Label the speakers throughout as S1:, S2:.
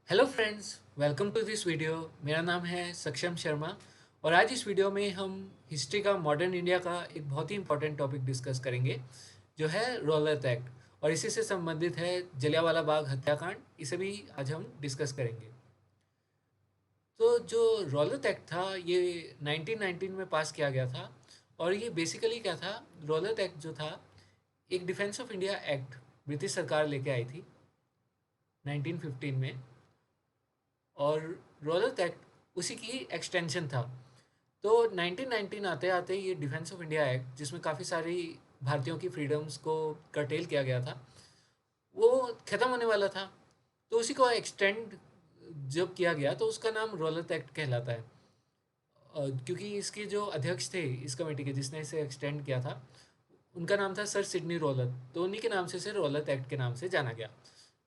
S1: Hello friends, welcome to this video. मेरा नाम है सक्षम शर्मा और आज इस वीडियो में हम हिस्ट्री का मॉडर्न इंडिया का एक बहुत ही इंपॉर्टेंट टॉपिक डिस्कस करेंगे जो है रौलत एक्ट। और इसी से संबंधित है जलियांवाला बाग हत्याकांड। इसे भी आज हम डिस्कस करेंगे। तो जो रौलत एक्ट था ये 1919 में पास किया गया था। और ये बेसिकली क्या था, रौलत एक्ट जो था एक defence of India act British सरकार लेके आई थी 1915 में। और रॉयल्थ एक्ट उसी की एक्सटेंशन था। तो 1919 आते आते ये डिफेंस ऑफ इंडिया एक्ट, जिसमें काफ़ी सारी भारतीयों की फ्रीडम्स को कर्टेल किया गया था, वो ख़त्म होने वाला था। तो उसी को एक्सटेंड जब किया गया तो उसका नाम रॉयल्थ एक्ट कहलाता है। क्योंकि इसके जो अध्यक्ष थे इस कमेटी के, जिसने इसे एक्सटेंड किया था, उनका नाम था सर सिडनी रॉलत। तो उन्हीं के नाम से इसे रॉलत एक्ट के नाम से जाना गया।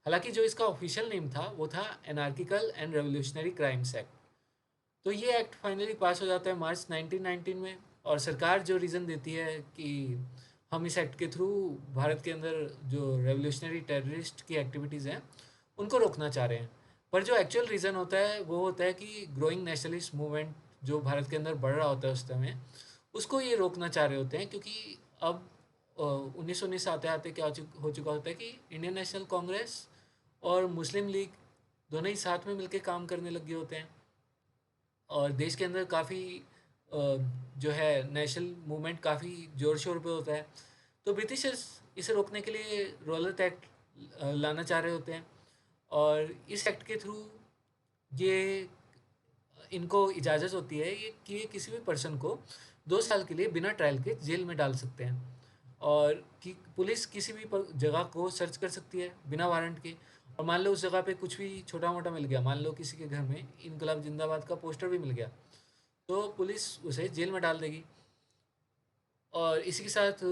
S1: हालांकि जो इसका ऑफिशियल नेम था वो था anarchical and revolutionary crimes act. तो ये एक्ट फाइनली पास हो जाता है मार्च 1919 में। और सरकार जो रीज़न देती है कि हम इस एक्ट के थ्रू भारत के अंदर जो रेवोल्यूशनरी टेररिस्ट की एक्टिविटीज़ हैं उनको रोकना चाह रहे हैं। पर जो एक्चुअल रीज़न होता है वो होता है कि ग्रोइंग नेशनलिस्ट मूवमेंट जो भारत के अंदर बढ़ रहा होता है उस समय, उसको ये रोकना चाह रहे होते हैं। क्योंकि अब 1919 आते आते क्या हो चुका होता है कि इंडियन नेशनल कांग्रेस और मुस्लिम लीग दोनों ही साथ में मिलकर काम करने लग गए होते हैं। और देश के अंदर काफ़ी जो है नेशनल मूवमेंट काफ़ी ज़ोर शोर पे होता है। तो ब्रिटिशर्स इसे रोकने के लिए रॉयल्थ एक्ट लाना चाह रहे होते हैं। और इस एक्ट के थ्रू ये इनको इजाज़त होती है ये कि ये किसी भी पर्सन को 2 साल के लिए बिना ट्रायल के जेल में डाल सकते हैं। और कि पुलिस किसी भी जगह को सर्च कर सकती है बिना वारंट के। और मान लो उस जगह पे कुछ भी छोटा मोटा मिल गया, मान लो किसी के घर में इनकलाब जिंदाबाद का पोस्टर भी मिल गया, तो पुलिस उसे जेल में डाल देगी। और इसी के साथ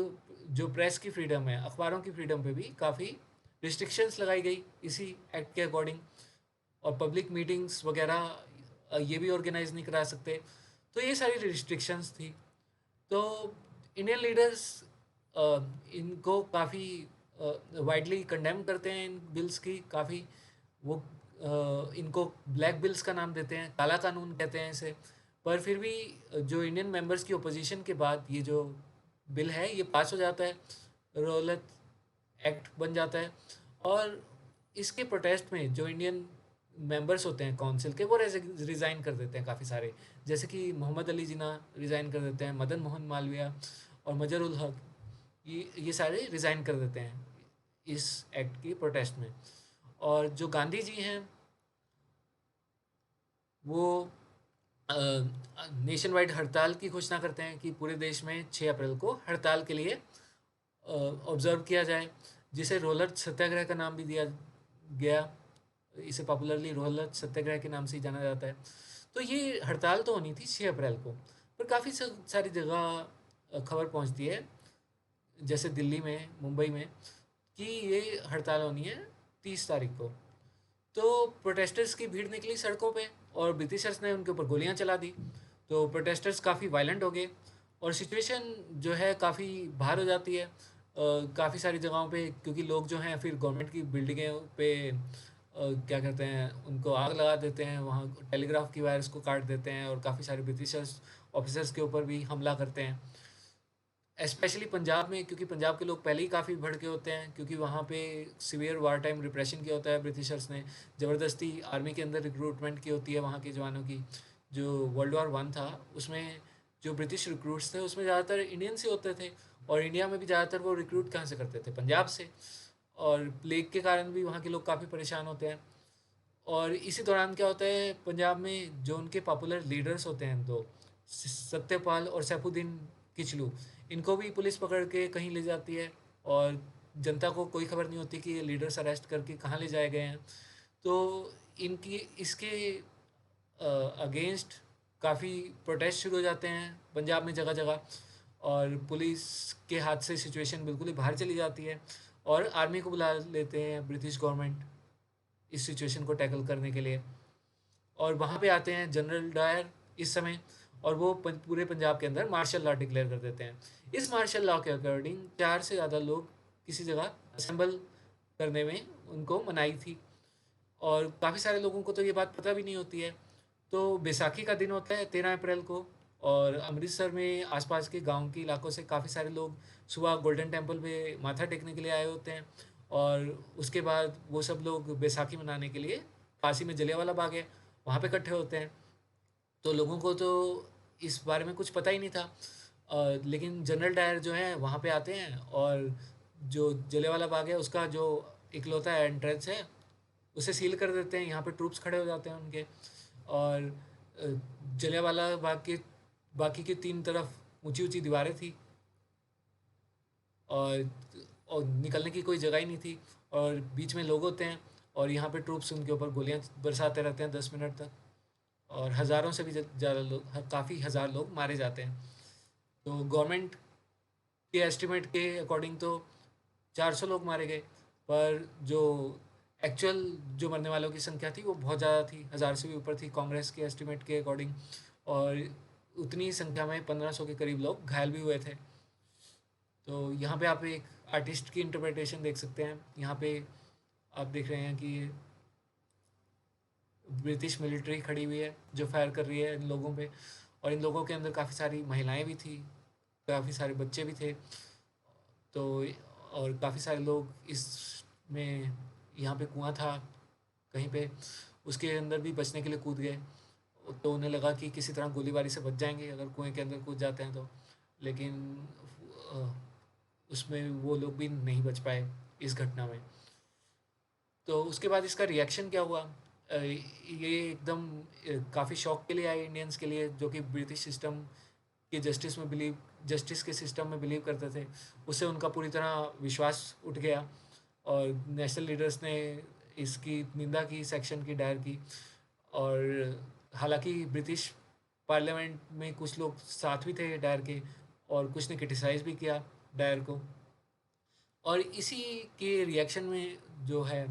S1: जो प्रेस की फ्रीडम है, अखबारों की फ्रीडम पे भी काफ़ी रिस्ट्रिक्शंस लगाई गई इसी एक्ट के अकॉर्डिंग। और पब्लिक मीटिंग्स वगैरह ये भी ऑर्गेनाइज नहीं करा सकते। तो ये सारी रिस्ट्रिक्शंस थी। तो इंडियन लीडर्स इनको काफ़ी वाइडली कंडेम करते हैं इन बिल्स की। काफ़ी वो इनको ब्लैक बिल्स का नाम देते हैं, काला कानून कहते हैं इसे। पर फिर भी जो इंडियन मेंबर्स की ओपोजिशन के बाद ये जो बिल है ये पास हो जाता है, रौलत एक्ट बन जाता है। और इसके प्रोटेस्ट में जो इंडियन मेंबर्स होते हैं काउंसिल के, वो रिज़ाइन कर देते हैं काफ़ी सारे। जैसे कि मोहम्मद अली जिन्ना रिज़ाइन कर देते हैं, मदन मोहन मालवीय और मजर उल हक, ये सारे रिज़ाइन कर देते हैं इस एक्ट की प्रोटेस्ट में। और जो गांधी जी हैं वो नेशन वाइड हड़ताल की घोषणा करते हैं कि पूरे देश में 6 अप्रैल को हड़ताल के लिए ऑब्ज़र्व किया जाए, जिसे रोलर सत्याग्रह का नाम भी दिया गया। इसे पॉपुलरली रोहलत सत्याग्रह के नाम से ही जाना जाता है। तो ये हड़ताल तो होनी थी 6 अप्रैल को, पर काफ़ी सारी जगह खबर पहुंचती है, जैसे दिल्ली में, मुंबई में, कि ये हड़ताल होनी है 30 तारीख को। तो प्रोटेस्टर्स की भीड़ निकली सड़कों पे और ब्रिटिशर्स ने उनके ऊपर गोलियां चला दी। तो प्रोटेस्टर्स काफ़ी वायलेंट हो गए और सिचुएशन जो है काफ़ी बाहर हो जाती है काफ़ी सारी जगहों पे। क्योंकि लोग जो हैं फिर गवर्नमेंट की बिल्डिंगों पे क्या करते हैं, उनको आग लगा देते हैं, वहाँ टेलीग्राफ की वायर्स को काट देते हैं और काफ़ी सारे ब्रिटिशर्स ऑफिसर्स के ऊपर भी हमला करते हैं। स्पेशली पंजाब में, क्योंकि पंजाब के लोग पहले ही काफ़ी भड़के होते हैं, क्योंकि वहाँ पे सीवियर वार टाइम रिप्रेशन किया होता है ब्रिटिशर्स ने। ज़बरदस्ती आर्मी के अंदर रिक्रूटमेंट की होती है वहाँ के जवानों की। जो वर्ल्ड वॉर 1 था उसमें जो ब्रिटिश रिक्रूट्स थे उसमें ज़्यादातर इंडियंस ही होते थे। और इंडिया में भी ज़्यादातर वो रिक्रूट कहाँ से करते थे, पंजाब से। और प्लेग के कारण भी वहाँ के लोग काफ़ी परेशान होते हैं। और इसी दौरान क्या होता है, पंजाब में जो उनके पॉपुलर लीडर्स होते हैं दो, सत्यपाल और सैफुद्दीन किचलू, इनको भी पुलिस पकड़ के कहीं ले जाती है। और जनता को कोई खबर नहीं होती कि ये लीडर्स अरेस्ट करके कहाँ ले जाए गए हैं। तो इनकी इसके अगेंस्ट काफ़ी प्रोटेस्ट शुरू हो जाते हैं पंजाब में जगह जगह। और पुलिस के हाथ से सिचुएशन बिल्कुल ही बाहर चली जाती है और आर्मी को बुला लेते हैं ब्रिटिश गवर्नमेंट इस सिचुएशन को टैकल करने के लिए। और वहाँ पे आते हैं जनरल डायर इस समय, और वो पूरे पंजाब के अंदर मार्शल लॉ डिक्लेयर कर देते हैं। इस मार्शल लॉ के अकॉर्डिंग 4 से ज़्यादा लोग किसी जगह असेंबल करने में उनको मनाही थी। और काफ़ी सारे लोगों को तो ये बात पता भी नहीं होती है। तो बैसाखी का दिन होता है 13 अप्रैल को, और अमृतसर में आसपास के गांव के इलाकों से काफ़ी सारे लोग सुबह गोल्डन टेम्पल पे माथा टेकने के लिए आए होते हैं। और उसके बाद वो सब लोग बैसाखी मनाने के लिए पास ही में जलियांवाला बाग है, वहाँ पे इकट्ठे होते हैं। तो लोगों को तो इस बारे में कुछ पता ही नहीं था। लेकिन जनरल डायर जो है वहाँ पे आते हैं, और जो जलियांवाला बाग है उसका जो इकलौता एंट्रेंस है उसे सील कर देते हैं। यहाँ पे ट्रूप्स खड़े हो जाते हैं उनके। और जलियांवाला बाग के बाकी के 3 तरफ ऊंची-ऊंची दीवारें थी, और निकलने की कोई जगह ही नहीं थी, और बीच में लोग होते हैं, और यहाँ पे ट्रूप्स उनके ऊपर गोलियाँ बरसाते रहते हैं 10 मिनट तक, और हज़ारों से भी ज़्यादा लोग, काफ़ी हज़ार लोग मारे जाते हैं। तो गवर्नमेंट के एस्टिमेट के अकॉर्डिंग तो 400 लोग मारे गए, पर जो एक्चुअल जो मरने वालों की संख्या थी वो बहुत ज़्यादा थी, 1000 से भी ऊपर थी कांग्रेस के एस्टिमेट के अकॉर्डिंग। और उतनी ही संख्या में 1500 के करीब लोग घायल भी हुए थे। तो यहाँ पे आप एक आर्टिस्ट की इंटरप्रिटेशन देख सकते हैं। यहाँ पे आप देख रहे हैं कि ब्रिटिश मिलिट्री खड़ी हुई है जो फायर कर रही है इन लोगों पे, और इन लोगों के अंदर काफ़ी सारी महिलाएं भी थी, काफ़ी सारे बच्चे भी थे। तो और काफ़ी सारे लोग इसमें, यहाँ पे कुआं था कहीं पे, उसके अंदर भी बचने के लिए कूद गए। तो उन्हें लगा कि किसी तरह गोलीबारी से बच जाएंगे अगर कुएं के अंदर कूद जाते हैं तो, लेकिन अ, उसमें वो लोग भी नहीं बच पाए इस घटना में। तो उसके बाद इसका रिएक्शन क्या हुआ? ये एकदम काफ़ी शॉक के लिए आए इंडियंस के लिए, जो कि ब्रिटिश सिस्टम के जस्टिस के सिस्टम में बिलीव करते थे। उससे उनका पूरी तरह विश्वास उठ गया, और नेशनल लीडर्स ने इसकी निंदा की, सेक्शन की, डायर की। और हालांकि ब्रिटिश पार्लियामेंट में कुछ लोग साथ भी थे डायर के, और कुछ ने क्रिटिसाइज़ भी किया डायर को। और इसी के रिएक्शन में जो है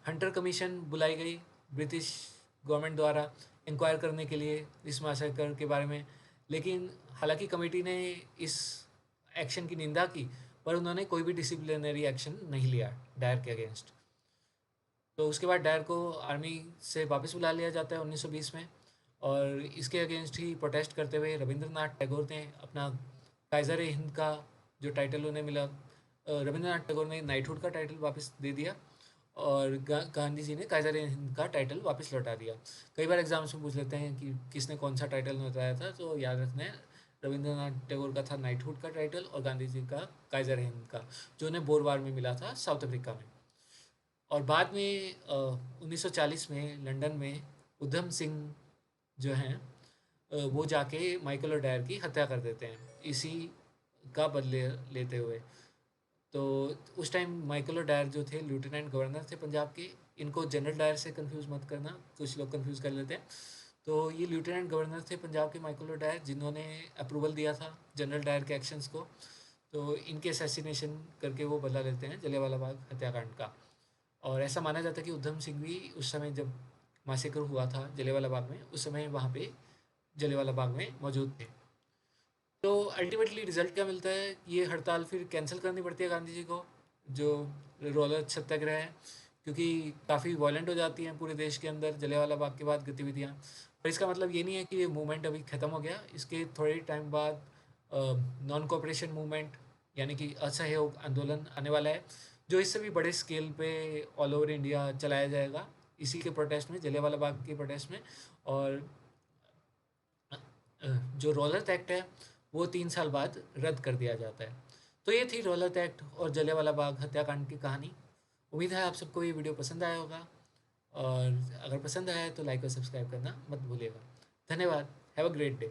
S1: हंटर कमीशन बुलाई गई ब्रिटिश गवर्नमेंट द्वारा इंक्वायर करने के लिए इस मैसेकर के बारे में। लेकिन हालांकि कमेटी ने इस एक्शन की निंदा की, पर उन्होंने कोई भी डिसिप्लिनरी एक्शन नहीं लिया डायर के अगेंस्ट। तो उसके बाद डायर को आर्मी से वापस बुला लिया जाता है 1920 में, और इसके अगेंस्ट ही प्रोटेस्ट करते हुए रविंद्रनाथ टैगोर ने अपना काइजर हिंद का जो टाइटल उन्हें मिला, रविंद्रनाथ टैगोर ने नाइटहुड का टाइटल वापस दे दिया, और गांधी जी ने काइजर हिंद का टाइटल वापस लौटा दिया। कई बार एग्जाम्स में पूछ लेते हैं कि किसने कौन सा टाइटल लौटाया था, तो याद रखना है रविंद्रनाथ टैगोर का था नाइटहुड का टाइटल, और गांधी जी का काइजर हिंद का, जो उन्हें बोर वार में मिला था साउथ अफ्रीका में। और बाद में 1940 में लंदन में उधम सिंह जो हैं, वो जाके माइकल और डायर की हत्या कर देते हैं इसी का बदले लेते हुए। तो उस टाइम माइकल और डायर जो थे लेफ्टिनेंट गवर्नर थे पंजाब के। इनको जनरल डायर से कंफ्यूज मत करना, कुछ लोग कंफ्यूज कर लेते हैं। तो ये लेफ्टिनेंट गवर्नर थे पंजाब के माइकल और डायर, जिन्होंने अप्रूवल दिया था जनरल डायर के एक्शंस को। तो इनके असैसिनेशन करके वो बदला लेते हैं जलियांवाला बाग हत्याकांड का। और ऐसा माना जाता है कि उधम सिंह भी उस समय जब मासेकर हुआ था जलियांवाला बाग में, उस समय वहाँ पे जलियांवाला बाग में मौजूद थे। तो अल्टीमेटली रिजल्ट क्या मिलता है? ये हड़ताल फिर कैंसिल करनी पड़ती है गांधी जी को, जो रोलर सत्याग्रह है, क्योंकि काफ़ी वायलेंट हो जाती हैं पूरे देश के अंदर जलियांवाला बाग के बाद गतिविधियाँ। पर इसका मतलब ये नहीं है कि ये मूवमेंट अभी ख़त्म हो गया। इसके थोड़े टाइम बाद नॉन कोऑपरेशन मूवमेंट, यानी कि असहयोग आंदोलन आने वाला है, जो इससे भी बड़े स्केल पे ऑल ओवर इंडिया चलाया जाएगा इसी के प्रोटेस्ट में, जलियांवाला बाग के प्रोटेस्ट में। और जो रौलत एक्ट है वो 3 साल बाद रद्द कर दिया जाता है। तो ये थी रौलत एक्ट और जलियांवाला बाग हत्याकांड की कहानी। उम्मीद है आप सबको ये वीडियो पसंद आया होगा, और अगर पसंद आया है तो लाइक और सब्सक्राइब करना मत भूलिएगा। धन्यवाद। Have a great day.